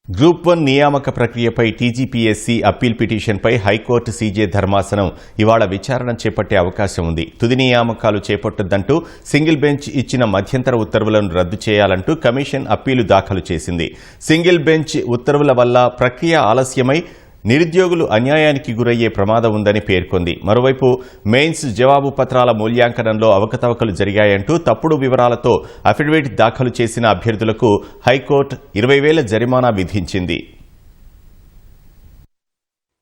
Group 1 నియామక ప్రక్రియపై TGPSC appeal పిటిషన్పై హైకోర్టు సీజే ధర్మాసనం ఇవాళ విచారణ చేపట్టే అవకాశం ఉంది. తుది నియామకాలు చేపట్టొద్దంటూ సింగిల్ బెంచ్ ఇచ్చిన మధ్యంతర ఉత్తర్వులను రద్దు చేయాలంటూ కమిషన్ అప్పీలు దాఖలు చేసింది. సింగిల్ బెంచ్ ఉత్తర్వుల వల్ల ప్రక్రియ ఆలస్యమై నిరుద్యోగులు అన్యాయానికి గురయ్యే ప్రమాదం ఉందని పేర్కొంది. మరోవైపు మెయిన్స్ జవాబు పత్రాల మూల్యాంకనంలో అవకతవకలు జరిగాయంటూ తప్పుడు వివరాలతో అఫిడవిట్ దాఖలు చేసిన అభ్యర్థులకు హైకోర్టు 20,000 జరిమానా విధించింది.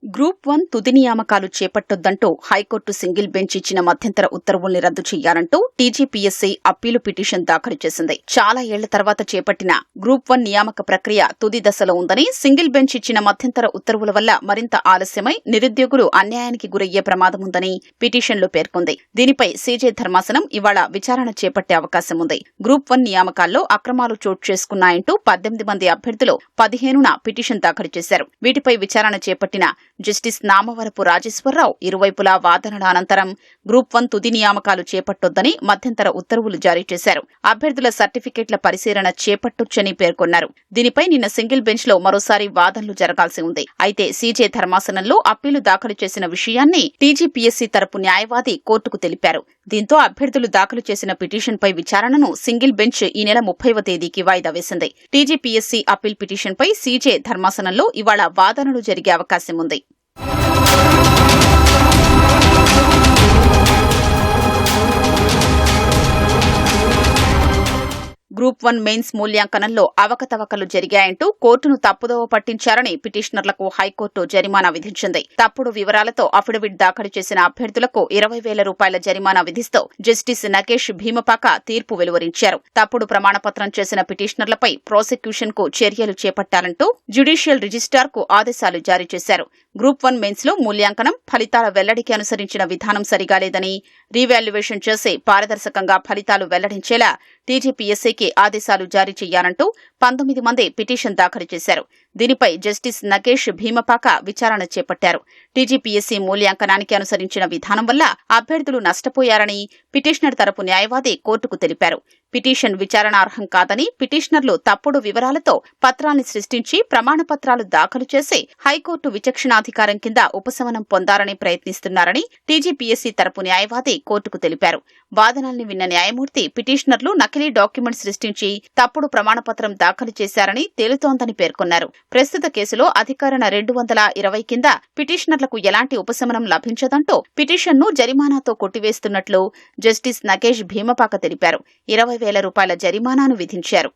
గ్రూప్ 1 తుది నియామకాలు చేపట్టొద్దంటూ హైకోర్టు సింగిల్ బెంచ్ ఇచ్చిన మధ్యంతర ఉత్తర్వుల్ని రద్దు చేయాలంటూ టీజీపీఎస్సీ అప్పీలు పిటిషన్ దాఖలు చేసింది. చాలా ఏళ్ల తర్వాత చేపట్టిన గ్రూప్ 1 నియామక ప్రక్రియ తుది దశలో ఉందని, సింగిల్ బెంచ్ ఇచ్చిన మధ్యంతర ఉత్తర్వుల వల్ల మరింత ఆలస్యమై నిరుద్యోగులు అన్యాయానికి గురయ్యే ప్రమాదం ఉందని పిటిషన్లో పేర్కొంది. దీనిపై సీజే ధర్మాసనం ఇవాళ విచారణ చేపట్టే అవకాశం ఉంది. గ్రూప్ 1 నియామకాల్లో అక్రమాలు చోటు చేసుకున్నాయంటూ 18 మంది అభ్యర్థులు 15న పిటిషన్ దాఖలు చేశారు. వీటిపై విచారణ చేపట్టిన జస్టిస్ నామవరపు రాజేశ్వరరావు ఇరువైపులా వాదనల అనంతరం గ్రూప్ 1 తుది నియామకాలు చేపట్టొద్దని మధ్యంతర ఉత్తర్వులు జారీ చేశారు. అభ్యర్థుల సర్టిఫికెట్ల పరిశీలన చేపట్టొచ్చని పేర్కొన్నారు. దీనిపై నిన్న సింగిల్ బెంచ్ లో మరోసారి వాదనలు జరగాల్సి ఉంది. అయితే సీజే ధర్మాసనంలో అప్పీలు దాఖలు చేసిన విషయాన్ని టీజీపీఎస్సీ తరపు న్యాయవాది కోర్టుకు తెలిపారు. దీంతో అభ్యర్థులు దాఖలు చేసిన పిటిషన్పై విచారణను సింగిల్ బెంచ్ ఈ నెల 30వ తేదీకి వాయిదా వేసింది. టీజీపీఎస్సీ అప్పీల్ పిటిషన్పై సీజే ధర్మాసనంలో ఇవాళ వాదనలు జరిగే అవకాశం ఉంది. గ్రూప్ 1 మెయిన్స్ మూల్యాంకనంలో అవకతవకలు జరిగాయంటూ కోర్టును తప్పుదోవ పట్టించారని పిటిషనర్లకు హైకోర్టు జరిమానా విధించింది. తప్పుడు వివరాలతో అఫిడవిట్ దాఖలు చేసిన అభ్యర్థులకు 20,000 రూపాయల జరిమానా విధిస్తూ జస్టిస్ నకేష్ భీమపాక తీర్పు వెలువరించారు. తప్పుడు ప్రమాణపత్రం చేసిన పిటిషనర్లపై ప్రాసిక్యూషన్ కు చర్యలు చేపట్టాలంటూ జ్యుడిషియల్ రిజిస్ట్రార్ కు ఆదేశాలు జారీ చేశారు. గ్రూప్ 1 మెయిన్స్ లో మూల్యాంకనం, ఫలితాల వెల్లడికి అనుసరించిన విధానం సరిగా లేదని, రీవాల్యుయేషన్ చేసి పారదర్శకంగా ఫలితాలు వెల్లడించేలా టీజీపీఎస్సీకి ఆదేశాలు జారీ చేయాలంటూ 19 మంది పిటిషన్ దాఖలు చేశారు. దీనిపై జస్టిస్ నకేష్ భీమపాక విచారణ చేపట్టారు. టీజీపీఎస్సీ మూల్యాంకనానికి అనుసరించిన విధానం వల్ల అభ్యర్థులు నష్టపోయారని పిటిషనర్ తరపు న్యాయవాది కోర్టుకు తెలిపారు. పిటిషన్ విచారణార్హం కాదని, పిటిషనర్లు తప్పుడు వివరాలతో పత్రాల్ని సృష్టించి ప్రమాణపత్రాలు దాఖలు చేసి హైకోర్టు విచక్షణాధికారం కింద ఉపశమనం పొందాలని ప్రయత్నిస్తున్నారని టీజీపీఎస్సీ తరపు న్యాయవాది కోర్టుకు తెలిపారు. వాదనల్ని విన్న న్యాయమూర్తి పిటిషనర్లు నకిలీ డాక్యుమెంట్ సృష్టించి తప్పుడు ప్రమాణపత్రం దాఖలు చేశారని తేలుతోందని పేర్కొన్నారు. ప్రస్తుత కేసులో అధికరణ 220 కింద పిటిషనర్లకు ఎలాంటి ఉపశమనం లభించదంటూ పిటిషన్ను జరిమానాతో కొట్టివేస్తున్నట్లు జస్టిస్ నకేష్ భీమపాక తెలిపారు. 20,000 రూపాయల జరిమానాను విధించారు.